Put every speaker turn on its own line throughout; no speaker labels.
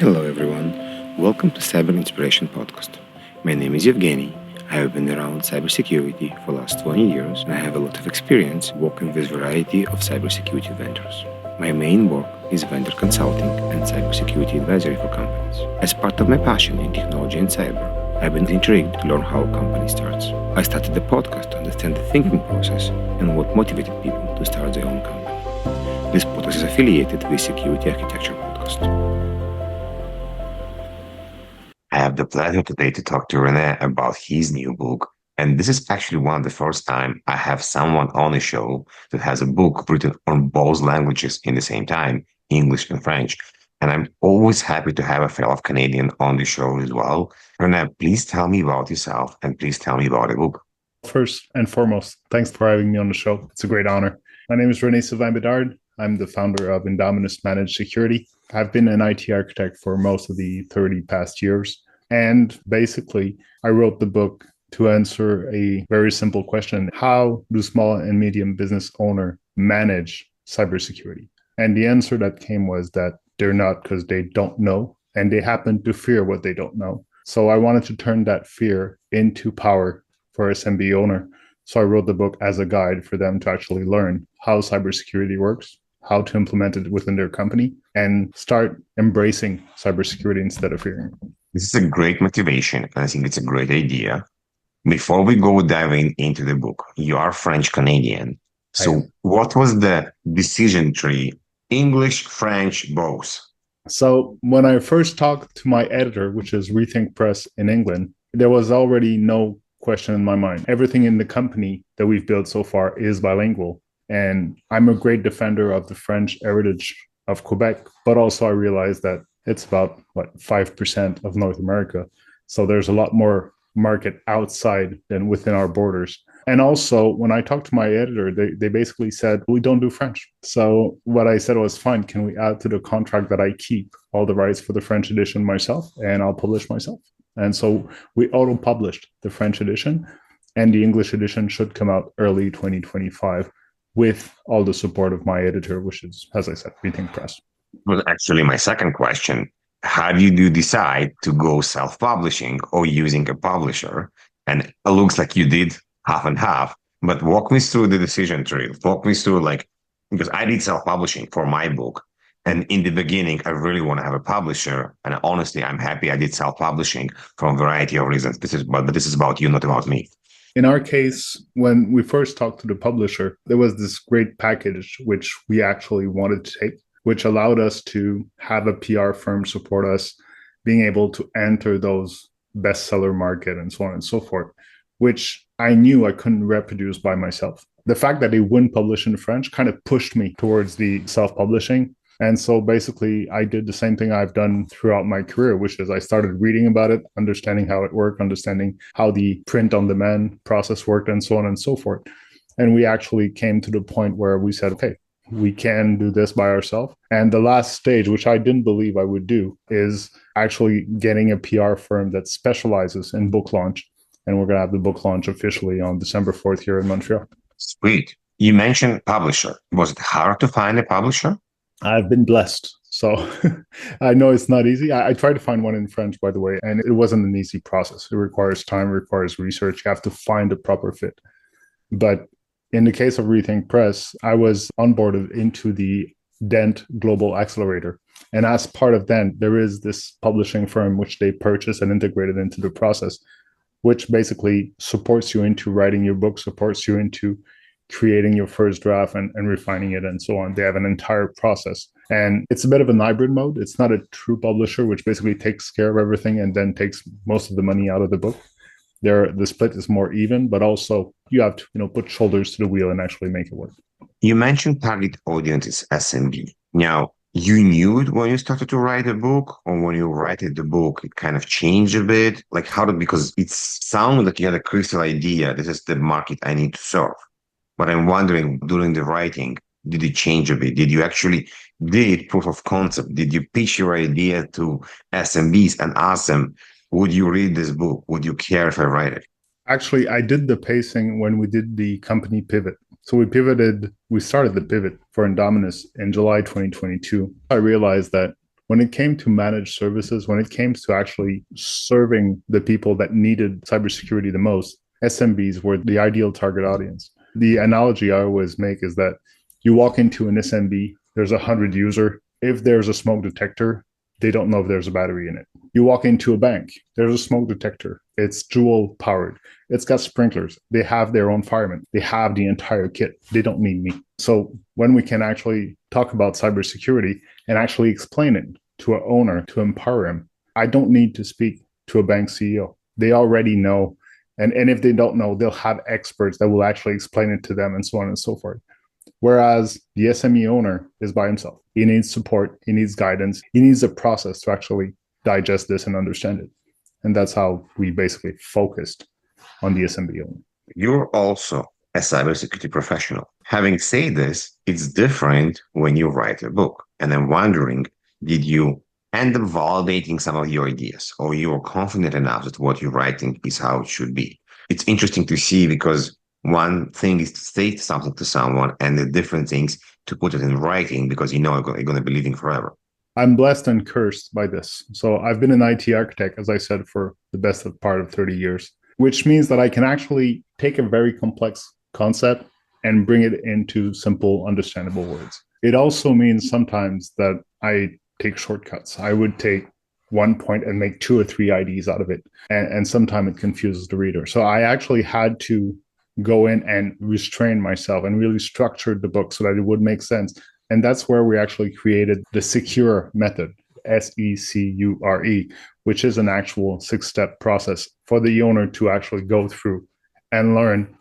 Hello, everyone. Welcome to Cyber Inspiration Podcast. My name is Evgeny. I have been around cybersecurity for the last 20 years and I have a lot of experience working with a variety of cybersecurity vendors. My main work is vendor consulting and cybersecurity advisory for companies. As part of my passion in technology and cyber, I've been intrigued to learn how a company starts. I started the podcast to understand the thinking process and what motivated people to start their own company. This podcast is affiliated with Security Architecture Podcast.
I have the pleasure today to talk to René about his new book. And this is actually one of the first time I have someone on the show that has a book written on both languages in the same time, English and French. And I'm always happy to have a fellow Canadian on the show as well. René, please tell me about yourself and please tell me about the book.
First and foremost, thanks for having me on the show. It's a great honor. My name is René-Sylvain Bédard. I'm the founder of Indominus Managed Security. I've been an IT architect for most of the 30 past years. And basically, I wrote the book to answer a very simple question. How do small and medium business owners manage cybersecurity? And the answer that came was that they're not, because they don't know, and they happen to fear what they don't know. So I wanted to turn that fear into power for SMB owner. So I wrote the book as a guide for them to actually learn how cybersecurity works, how to implement it within their company, and start embracing cybersecurity instead of fearing it.
This is a great motivation, and I think it's a great idea. Before we go diving into the book, you are French Canadian. So what was the decision tree? English, French, both?
So when I first talked to my editor, which is Rethink Press in England, there was already no question in my mind. Everything in the company that we've built so far is bilingual. And I'm a great defender of the French heritage of Quebec, but also I realized that it's about 5% of North America. So there's a lot more market outside than within our borders. And also when I talked to my editor, they basically said, we don't do French. So what I said was, fine, can we add to the contract that I keep all the rights for the French edition myself and I'll publish myself. And so we auto-published the French edition and the English edition should come out early 2025 with all the support of my editor, which is, as I said, Rethink Press.
Well, actually, my second question, how do you decide to go self-publishing or using a publisher? And it looks like you did half and half, but walk me through the decision tree. Walk me through, because I did self-publishing for my book. And in the beginning, I really want to have a publisher. And honestly, I'm happy I did self-publishing for a variety of reasons. This is about you, not about me.
In our case, when we first talked to the publisher, there was this great package which we actually wanted to take, which allowed us to have a PR firm support us, being able to enter those bestseller market and so on and so forth, which I knew I couldn't reproduce by myself. The fact that they wouldn't publish in French kind of pushed me towards the self-publishing. And so basically, I did the same thing I've done throughout my career, which is I started reading about it, understanding how it worked, understanding how the print on demand process worked, and so on and so forth. And we actually came to the point where we said, okay, we can do this by ourselves. And the last stage, which I didn't believe I would do, is actually getting a PR firm that specializes in book launch. And we're going to have the book launch officially on December 4th here in Montreal.
Sweet. You mentioned publisher. Was it hard to find a publisher?
I've been blessed. So I know it's not easy. I tried to find one in French, by the way, and it wasn't an easy process. It requires time, it requires research. You have to find a proper fit. But in the case of Rethink Press, I was onboarded into the Dent Global Accelerator. And as part of Dent, there is this publishing firm which they purchased and integrated into the process, which basically supports you into writing your book, supports you into creating your first draft and refining it and so on. They have an entire process. And it's a bit of a hybrid mode. It's not a true publisher, which basically takes care of everything and then takes most of the money out of the book. The split is more even, but also you have to put shoulders to the wheel and actually make it work.
You mentioned target audience is SMB. Now, you knew it when you started to write a book, or when you write the book, it kind of changed a bit? Because it sounded like you had a crystal idea. This is the market I need to serve. But I'm wondering, during the writing, did it change a bit? Did you actually did proof of concept? Did you pitch your idea to SMBs and ask them, would you read this book? Would you care if I write it?
Actually, I did the pacing when we did the company pivot. So we started the pivot for Indominus in July 2022. I realized that when it came to managed services, when it came to actually serving the people that needed cybersecurity the most, SMBs were the ideal target audience. The analogy I always make is that you walk into an SMB, there's 100 user. If there's a smoke detector, they don't know if there's a battery in it. You walk into a bank, there's a smoke detector. It's dual powered. It's got sprinklers. They have their own firemen. They have the entire kit. They don't need me. So when we can actually talk about cybersecurity and actually explain it to an owner to empower him, I don't need to speak to a bank CEO. They already know. And if they don't know, they'll have experts that will actually explain it to them and so on and so forth. Whereas the SME owner is by himself. He needs support. He needs guidance. He needs a process to actually digest this and understand it. And that's how we basically focused on the SMB owner.
You're also a cybersecurity professional. Having said this, it's different when you write a book. And I'm wondering, did you end up validating some of your ideas, or you were confident enough that what you're writing is how it should be? It's interesting to see, because one thing is to state something to someone, and the different things to put it in writing, because you know you're going to be living forever.
I'm blessed and cursed by this. So I've been an IT architect, as I said, for the best part of 30 years, which means that I can actually take a very complex concept and bring it into simple, understandable words. It also means sometimes that I take shortcuts. I would take one point and make 2 or 3 IDs out of it. And sometimes it confuses the reader. So I actually had to go in and restrain myself and really structure the book so that it would make sense. And that's where we actually created the secure method, SECURE, which is an actual 6-step process for the owner to actually go through and learn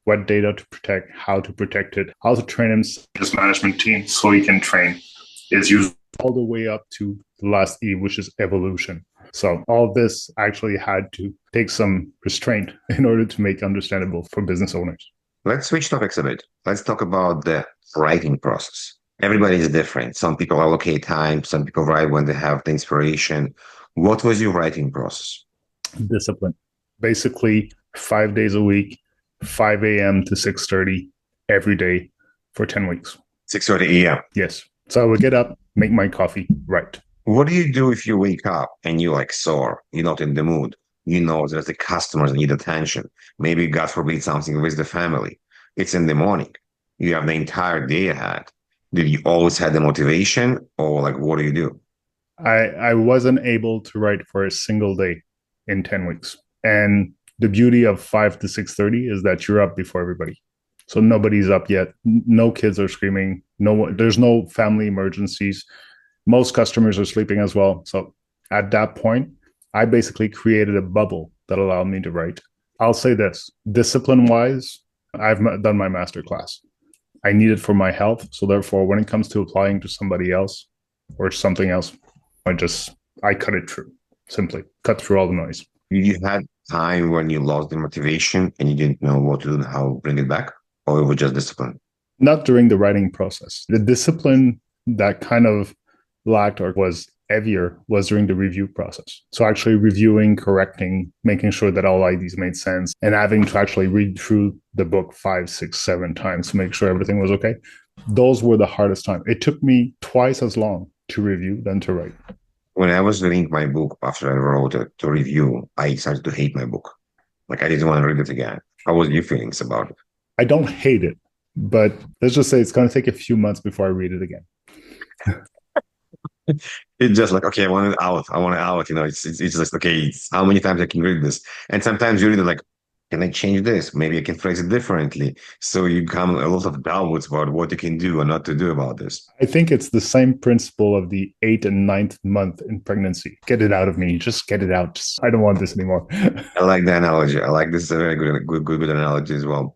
what data to protect, how to protect it, how to train his management team so he can train his users, all the way up to the last E, which is evolution. So all this actually had to take some restraint in order to make understandable for business owners.
Let's switch topics a bit. Let's talk about the writing process. Everybody is different. Some people allocate time. Some people write when they have the inspiration. What was your writing process?
Discipline. Basically, 5 days a week, 5 a.m. to 6:30 every day for 10 weeks.
6:30 a.m.
Yes. So I would get up, make my coffee, write.
What do you do if you wake up and you're like sore, you're not in the mood? You know that the customers need attention. Maybe, God forbid, something with the family. It's in the morning. You have the entire day ahead. Did you always have the motivation, or like, what do you do?
I wasn't able to write for a single day in 10 weeks. And the beauty of 5 to 6:30 is that you're up before everybody. So nobody's up yet. No kids are screaming. There's no family emergencies. Most customers are sleeping as well. So at that point, I basically created a bubble that allowed me to write. I'll say this, discipline-wise, I've done my master class. I need it for my health. So therefore, when it comes to applying to somebody else or something else, I cut it through, simply cut through all the noise.
You had time when you lost the motivation and you didn't know what to do and how to bring it back, or it was just discipline?
Not during the writing process. The discipline that kind of lacked or was heavier was during the review process. So actually reviewing, correcting, making sure that all IDs made sense, and having to actually read through the book 5, 6, 7 times to make sure everything was okay. Those were the hardest time. It took me twice as long to review than to write.
When I was reading my book after I wrote it to review, I started to hate my book. Like, I didn't want to read it again. How was your feelings about it?
I don't hate it, but let's just say it's going to take a few months before I read it again.
It's just like, okay, I want it out. I want it out. You know, it's just, okay, it's how many times I can read this? And sometimes you read it like, can I change this? Maybe I can phrase it differently. So you come a lot of doubts about what you can do and not to do about this.
I think it's the same principle of the 8th and 9th month in pregnancy. Get it out of me. Just get it out. I don't want this anymore.
I like the analogy. I like this. Is a very good analogy as well.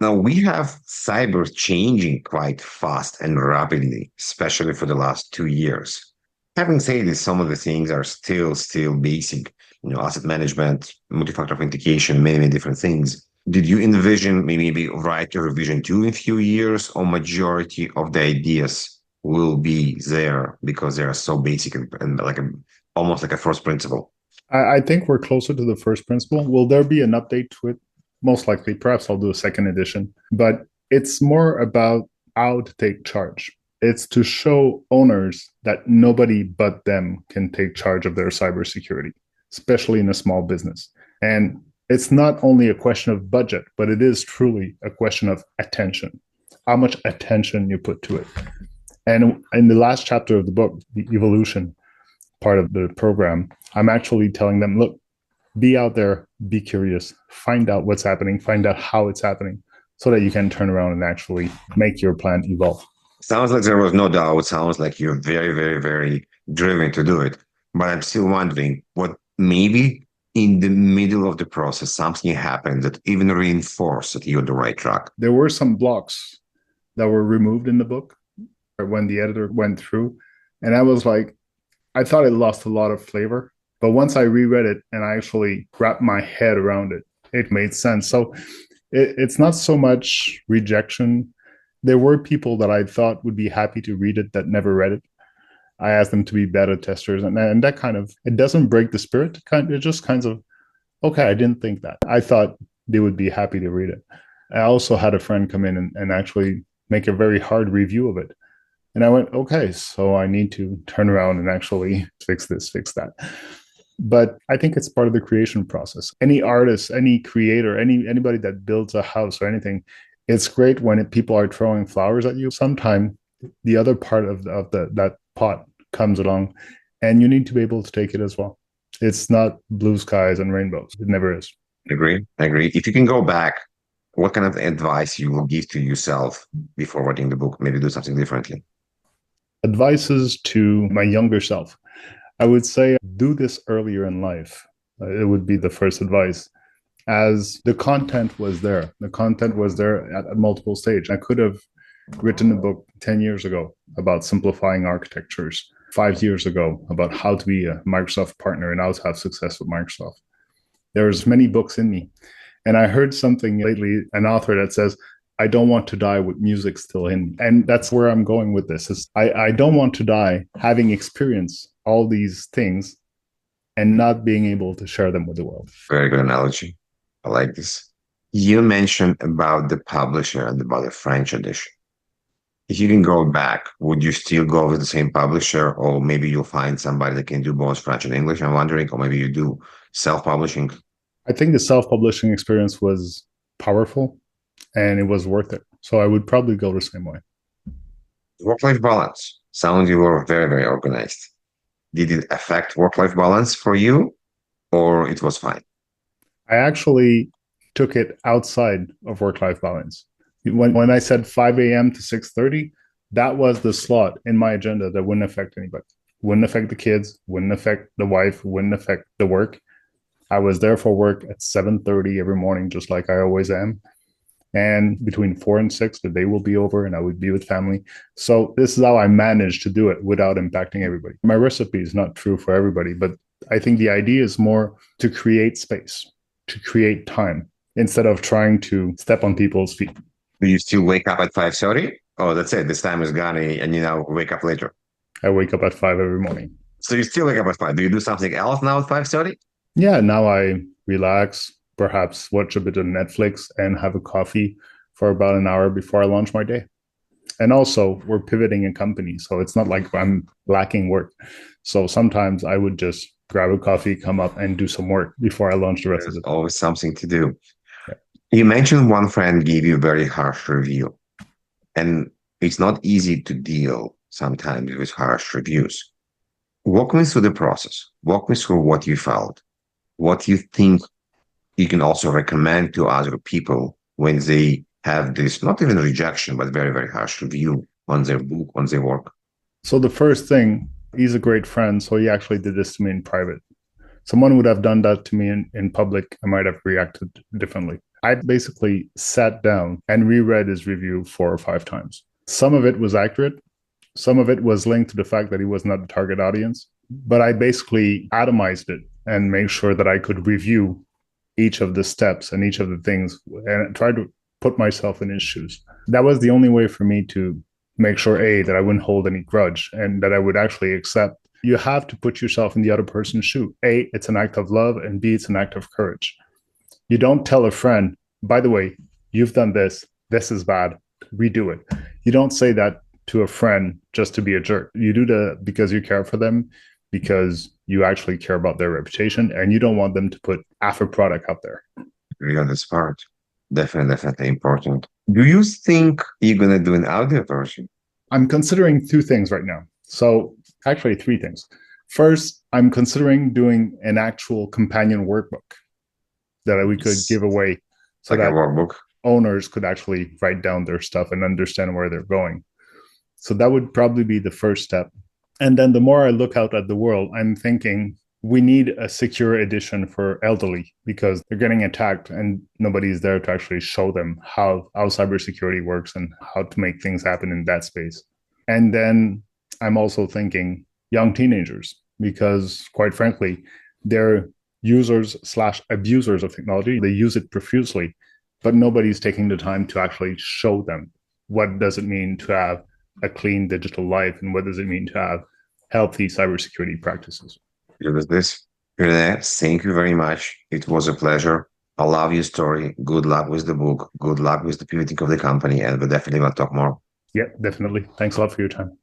Now, we have cyber changing quite fast and rapidly, especially for the last 2 years. Having said this, some of the things are still basic, asset management, multi-factor authentication, many different things. Did you envision maybe write your revision 2 in a few years, or majority of the ideas will be there because they are so basic and like almost like a first principle?
I think we're closer to the first principle. Will there be an update to it? Most likely. Perhaps I'll do a second edition. But it's more about how to take charge. It's to show owners that nobody but them can take charge of their cybersecurity, especially in a small business. And it's not only a question of budget, but it is truly a question of attention, how much attention you put to it. And in the last chapter of the book, the evolution part of the program, I'm actually telling them, look, be out there, be curious, find out what's happening, find out how it's happening, so that you can turn around and actually make your plan evolve.
Sounds like there was no doubt. Sounds like you're very, very, very driven to do it. But I'm still wondering what maybe in the middle of the process, something happened that even reinforced that you're the right track.
There were some blocks that were removed in the book when the editor went through. And I was like, I thought it lost a lot of flavor. But once I reread it and I actually wrapped my head around it, it made sense. So it's not so much rejection. There were people that I thought would be happy to read it that never read it. I asked them to be beta testers, and that kind of, it doesn't break the spirit. It just kind of, okay, I didn't think that. I thought they would be happy to read it. I also had a friend come in and actually make a very hard review of it. And I went, okay, so I need to turn around and actually fix this, fix that. But I think it's part of the creation process. Any artist, any creator, anybody that builds a house or anything, it's great when people are throwing flowers at you. Sometimes the other part of that pot comes along, and you need to be able to take it as well. It's not blue skies and rainbows. It never is.
Agree. If you can go back, what kind of advice you will give to yourself before writing the book? Maybe do something differently.
Advices to my younger self. I would say do this earlier in life. It would be the first advice, as the content was there. The content was there at multiple stages. I could have written a book 10 years ago about simplifying architectures, 5 years ago about how to be a Microsoft partner and how to have success with Microsoft. There's many books in me. And I heard something lately, an author that says, I don't want to die with music still in me. And that's where I'm going with this. Is I don't want to die having experienced all these things and not being able to share them with the world.
Very good analogy. I like this. You mentioned about the publisher and about the French edition. If you can go back, would you still go with the same publisher, or maybe you'll find somebody that can do both French and English? I'm wondering, or maybe you do self-publishing.
I think the self-publishing experience was powerful and it was worth it. So I would probably go the same way.
Work-life balance. Sounds you were very, very organized. Did it affect work-life balance for you, or it was fine?
I actually took it outside of work-life balance. When I said 5 a.m. to 6:30, that was the slot in my agenda that wouldn't affect anybody. Wouldn't affect the kids, wouldn't affect the wife, wouldn't affect the work. I was there for work at 7:30 every morning, just like I always am. And between 4 and 6, the day will be over and I would be with family. So this is how I managed to do it without impacting everybody. My recipe is not true for everybody, but I think the idea is more to create space, to create time, instead of trying to step on people's feet.
Do you still wake up at 5:30? Oh, that's it. This time is gone and you now wake up later.
I wake up at 5 every morning.
So you still wake up at 5. Do you do something else now at 5:30?
Yeah, now I relax, perhaps watch a bit of Netflix and have a coffee for about an hour before I launch my day. And also, we're pivoting a company, so it's not like I'm lacking work. So sometimes I would just grab a coffee, come up and do some work before I launch the rest of it.
Always something to do.
Yeah.
You mentioned one friend gave you a very harsh review, and it's not easy to deal sometimes with harsh reviews. Walk me through the process. Walk me through what you felt, what you think you can also recommend to other people when they have this, not even rejection, but very, very harsh review on their book, on their work.
So the first thing, he's a great friend, so he actually did this to me in private. Someone would have done that to me in public, I might have reacted differently. I basically sat down and reread his review 4 or 5 times. Some of it was accurate. Some of it was linked to the fact that he was not the target audience. But I basically atomized it and made sure that I could review each of the steps and each of the things and try to put myself in his shoes. That was the only way for me to make sure, A, that I wouldn't hold any grudge and that I would actually accept. You have to put yourself in the other person's shoe. A, it's an act of love, and B, it's an act of courage. You don't tell a friend, by the way, you've done this is bad, redo it. You don't say that to a friend just to be a jerk. You do that because you care for them, because you actually care about their reputation, and you don't want them to put half a product out there.
Yeah, that's part. Definitely important. Do you think you're going to do an audio version?
I'm considering two things right now. So actually three things. First, I'm considering doing an actual companion workbook that we could give away so
like
that
a workbook.
Owners could actually write down their stuff and understand where they're going. So that would probably be the first step. And then the more I look out at the world, I'm thinking we need a secure edition for elderly because they're getting attacked and nobody's there to actually show them how cybersecurity works and how to make things happen in that space. And then I'm also thinking young teenagers, because quite frankly, they're users/abusers of technology. They use it profusely, but nobody's taking the time to actually show them what does it mean to have a clean digital life and what does it mean to have healthy cybersecurity practices.
It was this. René, thank you very much. It was a pleasure. I love your story. Good luck with the book. Good luck with the pivoting of the company. And we're definitely going to talk more.
Yeah, definitely. Thanks a lot for your time.